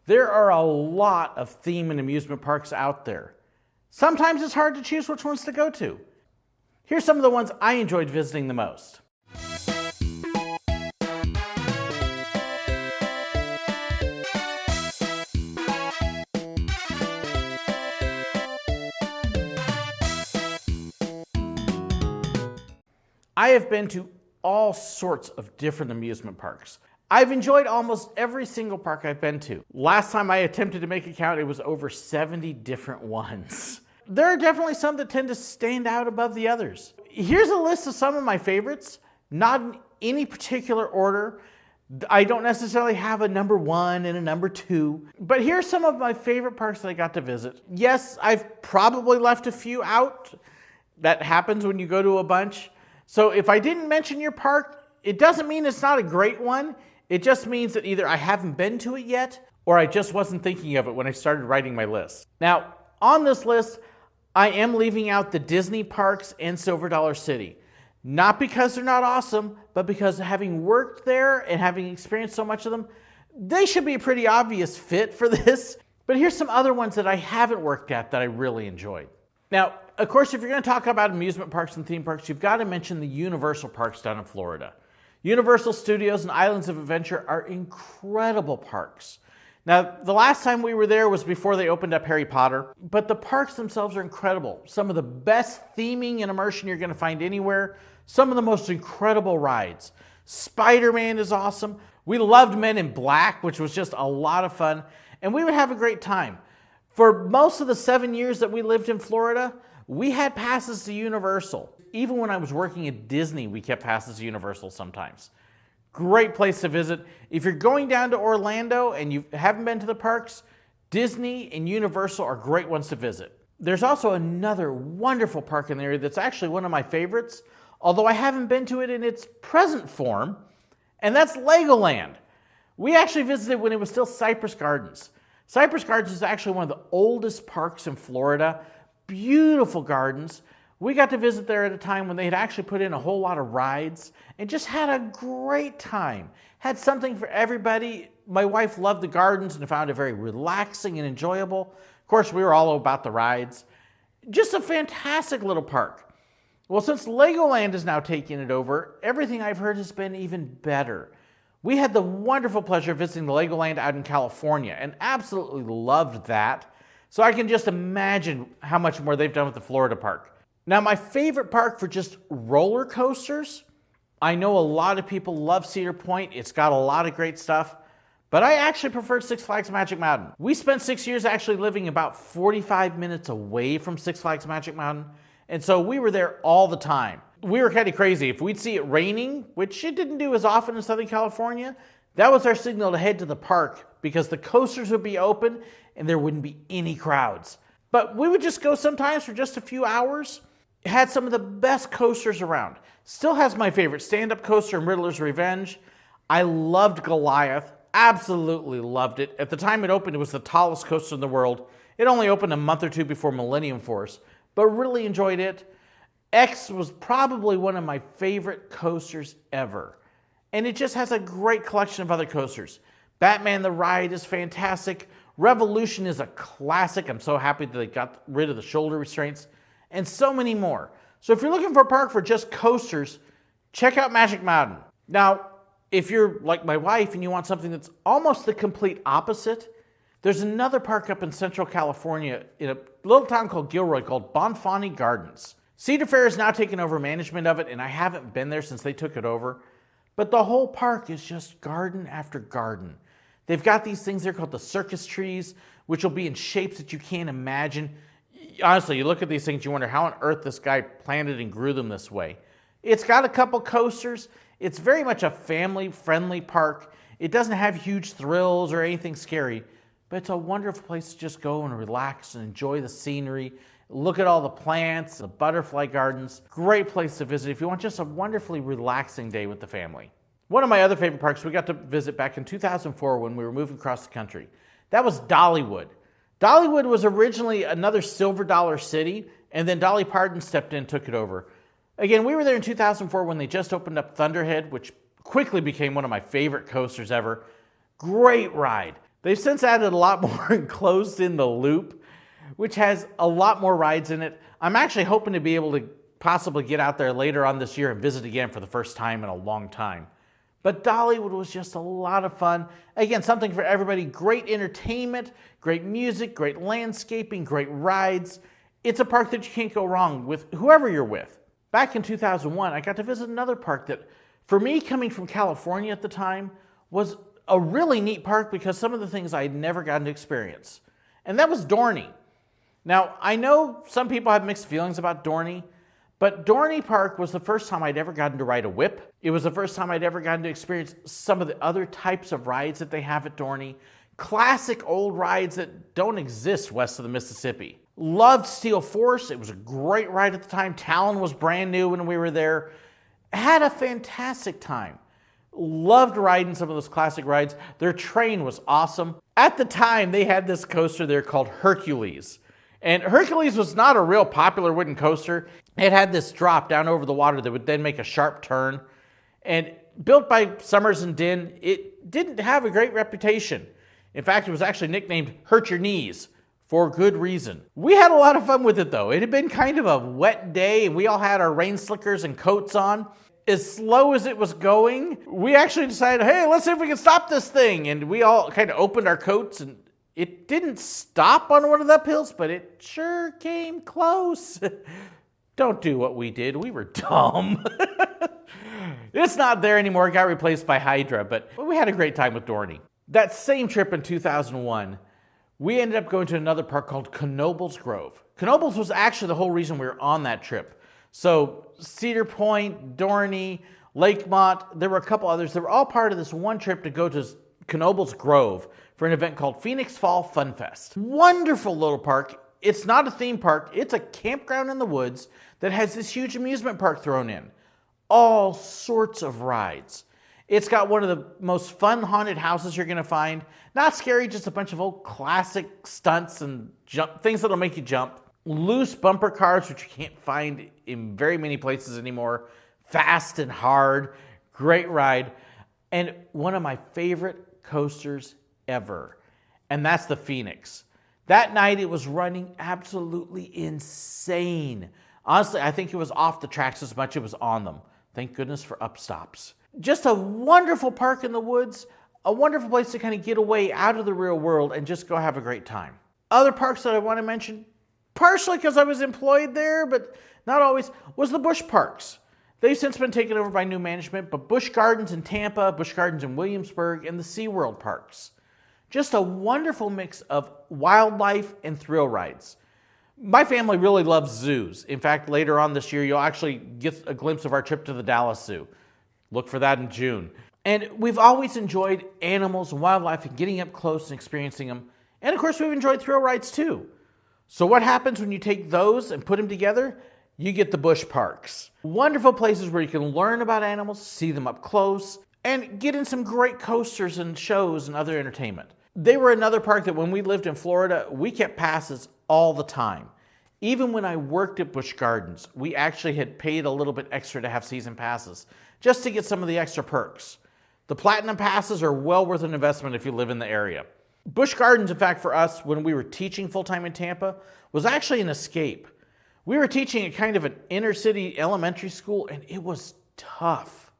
There are a lot of theme and amusement parks out there. Sometimes it's hard to choose which ones to go to. Here's some of the ones I enjoyed visiting the most. I have been to all sorts of different amusement parks. I've enjoyed almost every single park I've been to. Last time I attempted to make a count, it was over 70 different ones. There are definitely some that tend to stand out above the others. Here's a list of some of my favorites, not in any particular order. I don't necessarily have a number 1 and a number 2, but here's some of my favorite parks that I got to visit. Yes, I've probably left a few out. That happens when you go to a bunch. So if I didn't mention your park, it doesn't mean it's not a great one. It just means that either I haven't been to it yet, or I just wasn't thinking of it when I started writing my list. Now, on this list, I am leaving out the Disney parks and Silver Dollar City. Not because they're not awesome, but because having worked there and having experienced so much of them, they should be a pretty obvious fit for this. But here's some other ones that I haven't worked at that I really enjoyed. Now, of course, if you're going to talk about amusement parks and theme parks, you've got to mention the Universal parks down in Florida. Universal Studios and Islands of Adventure are incredible parks. Now, the last time we were there was before they opened up Harry Potter, but the parks themselves are incredible. Some of the best theming and immersion you're going to find anywhere. Some of the most incredible rides. Spider-Man is awesome. We loved Men in Black, which was just a lot of fun, and we would have a great time. For most of the 7 years that we lived in Florida, we had passes to Universal. Even when I was working at Disney, we kept passes to Universal sometimes. Great place to visit. If you're going down to Orlando and you haven't been to the parks, Disney and Universal are great ones to visit. There's also another wonderful park in the area that's actually one of my favorites, although I haven't been to it in its present form, and that's Legoland. We actually visited when it was still Busch Gardens. Busch Gardens is actually one of the oldest parks in Florida. Beautiful gardens. We got to visit there at a time when they had actually put in a whole lot of rides and just had a great time. Had something for everybody. My wife loved the gardens and found it very relaxing and enjoyable. Of course, we were all about the rides. Just a fantastic little park. Well, since Legoland is now taking it over, everything I've heard has been even better. We had the wonderful pleasure of visiting the Legoland out in California and absolutely loved that. So I can just imagine how much more they've done with the Florida park. Now, my favorite park for just roller coasters, I know a lot of people love Cedar Point. It's got a lot of great stuff, but I actually prefer Six Flags Magic Mountain. We spent 6 years actually living about 45 minutes away from Six Flags Magic Mountain, and so we were there all the time. We were kind of crazy. If we'd see it raining, which it didn't do as often in Southern California, that was our signal to head to the park because the coasters would be open and there wouldn't be any crowds. But we would just go sometimes for just a few hours. It had some of the best coasters around. Still has my favorite stand-up coaster in Riddler's Revenge. I loved Goliath. Absolutely loved it. At the time it opened, it was the tallest coaster in the world. It only opened a month or two before Millennium Force, but really enjoyed it. X was probably one of my favorite coasters ever. And it just has a great collection of other coasters. Batman the Ride is fantastic. Revolution is a classic. I'm so happy that they got rid of the shoulder restraints. And so many more. So if you're looking for a park for just coasters, check out Magic Mountain. Now, if you're like my wife and you want something that's almost the complete opposite, there's another park up in Central California in a little town called Gilroy called Bonfani Gardens. Cedar Fair has now taken over management of it, and I haven't been there since they took it over. But the whole park is just garden after garden. They've got these things there called the circus trees, which will be in shapes that you can't imagine. Honestly, you look at these things, you wonder how on earth this guy planted and grew them this way. It's got a couple coasters. It's very much a family-friendly park. It doesn't have huge thrills or anything scary, but it's a wonderful place to just go and relax and enjoy the scenery. Look at all the plants, the butterfly gardens. Great place to visit if you want just a wonderfully relaxing day with the family. One of my other favorite parks we got to visit back in 2004 when we were moving across the country. That was Dollywood. Dollywood was originally another Silver Dollar City, and then Dolly Parton stepped in and took it over. Again, we were there in 2004 when they just opened up Thunderhead, which quickly became one of my favorite coasters ever. Great ride. They've since added a lot more enclosed in the loop, which has a lot more rides in it. I'm actually hoping to be able to possibly get out there later on this year and visit again for the first time in a long time. But Dollywood was just a lot of fun. Again, something for everybody. Great entertainment, great music, great landscaping, great rides. It's a park that you can't go wrong with whoever you're with. Back in 2001, I got to visit another park that, for me, coming from California at the time, was a really neat park because some of the things I had never gotten to experience. And that was Dorney. Now, I know some people have mixed feelings about Dorney, but Dorney Park was the first time I'd ever gotten to ride a whip. It was the first time I'd ever gotten to experience some of the other types of rides that they have at Dorney. Classic old rides that don't exist west of the Mississippi. Loved Steel Force. It was a great ride at the time. Talon was brand new when we were there. Had a fantastic time. Loved riding some of those classic rides. Their train was awesome. At the time, they had this coaster there called Hercules. And Hercules was not a real popular wooden coaster. It had this drop down over the water that would then make a sharp turn. And built by Summers and Din, it didn't have a great reputation. In fact, it was actually nicknamed Hurt Your Knees for good reason. We had a lot of fun with it though. It had been kind of a wet day and we all had our rain slickers and coats on. As slow as it was going, we actually decided, hey, let's see if we can stop this thing. And we all kind of opened our coats and it didn't stop on one of the uphills, but it sure came close. Don't do what we did. We were dumb. It's not there anymore. It got replaced by Hydra, but we had a great time with Dorney. That same trip in 2001, we ended up going to another park called Knoebels Grove. Knoebels was actually the whole reason we were on that trip. So Cedar Point, Dorney, Lakemont, there were a couple others. They were all part of this one trip to go to Knoebels Grove for an event called Phoenix Fall Fun Fest. Wonderful little park. It's not a theme park. It's a campground in the woods that has this huge amusement park thrown in. All sorts of rides. It's got one of the most fun haunted houses you're going to find. Not scary, just a bunch of old classic stunts and things that'll make you jump. Loose bumper cars, which you can't find in very many places anymore. Fast and hard. Great ride. And one of my favorite coasters ever. And that's the Phoenix. That night it was running absolutely insane. Honestly, I think it was off the tracks as much as it was on them. Thank goodness for upstops. Just a wonderful park in the woods, a wonderful place to kind of get away out of the real world and just go have a great time. Other parks that I want to mention, partially because I was employed there, but not always, was the Busch Parks. They've since been taken over by new management, but Busch Gardens in Tampa, Busch Gardens in Williamsburg, and the SeaWorld parks. Just a wonderful mix of wildlife and thrill rides. My family really loves zoos. In fact, later on this year, you'll actually get a glimpse of our trip to the Dallas Zoo. Look for that in June. And we've always enjoyed animals and wildlife and getting up close and experiencing them. And of course, we've enjoyed thrill rides too. So what happens when you take those and put them together? You get the Busch Parks. Wonderful places where you can learn about animals, see them up close, and get in some great coasters and shows and other entertainment. They were another park that when we lived in Florida, we kept passes all the time. Even when I worked at Busch Gardens, we actually had paid a little bit extra to have season passes, just to get some of the extra perks. The Platinum passes are well worth an investment if you live in the area. Busch Gardens, in fact, for us, when we were teaching full-time in Tampa, was actually an escape. We were teaching at kind of an inner-city elementary school, and it was tough.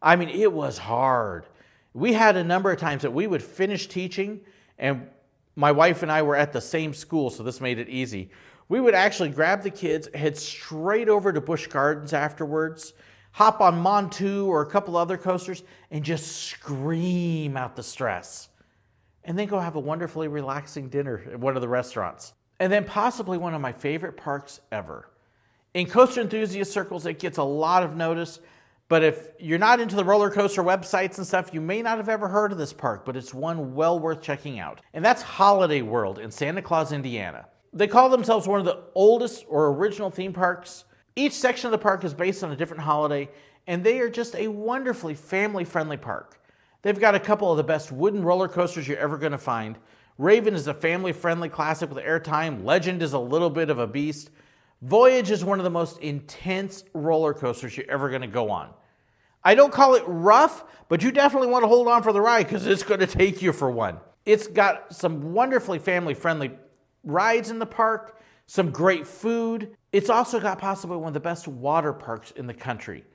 I mean, it was hard. We had a number of times that we would finish teaching, and my wife and I were at the same school, so this made it easy. We would actually grab the kids, head straight over to Busch Gardens afterwards, hop on Montu or a couple other coasters, and just scream out the stress. And then go have a wonderfully relaxing dinner at one of the restaurants. And then possibly one of my favorite parks ever. In coaster enthusiast circles, it gets a lot of notice, but if you're not into the roller coaster websites and stuff, you may not have ever heard of this park, but it's one well worth checking out. And that's Holiday World in Santa Claus, Indiana. They call themselves one of the oldest or original theme parks. Each section of the park is based on a different holiday, and they are just a wonderfully family-friendly park. They've got a couple of the best wooden roller coasters you're ever going to find. Raven is a family-friendly classic with airtime. Legend is a little bit of a beast. Voyage is one of the most intense roller coasters you're ever going to go on. I don't call it rough, but you definitely want to hold on for the ride because it's going to take you for one. It's got some wonderfully family-friendly rides in the park, some great food. It's also got possibly one of the best water parks in the country.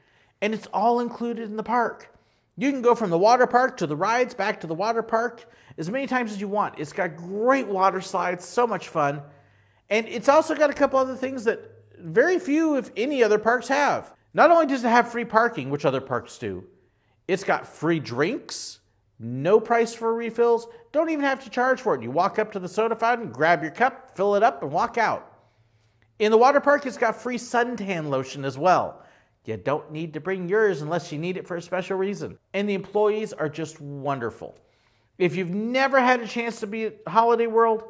And it's all included in the park. You can go from the water park to the rides, back to the water park as many times as you want. It's got great water slides, so much fun. And it's also got a couple other things that very few, if any, other parks have. Not only does it have free parking, which other parks do, it's got free drinks, no price for refills, don't even have to charge for it. You walk up to the soda fountain, grab your cup, fill it up, and walk out. In the water park, it's got free suntan lotion as well. You don't need to bring yours unless you need it for a special reason. And the employees are just wonderful. If you've never had a chance to be at Holiday World,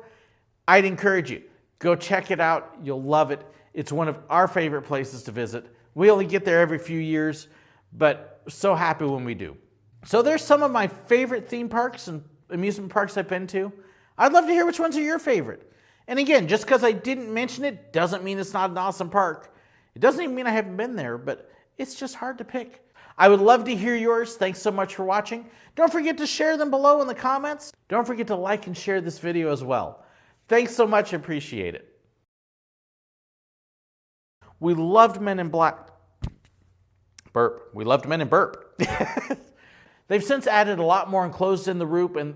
I'd encourage you. Go check it out. You'll love it. It's one of our favorite places to visit. We only get there every few years, but so happy when we do. So there's some of my favorite theme parks and amusement parks I've been to. I'd love to hear which ones are your favorite. And again, just because I didn't mention it doesn't mean it's not an awesome park. It doesn't even mean I haven't been there, but it's just hard to pick. I would love to hear yours. Thanks so much for watching. Don't forget to share them below in the comments. Don't forget to like and share this video as well. Thanks so much. I appreciate it. We loved Men in Black. Burp. We loved Men in Burp. They've since added a lot more enclosed in the loop, and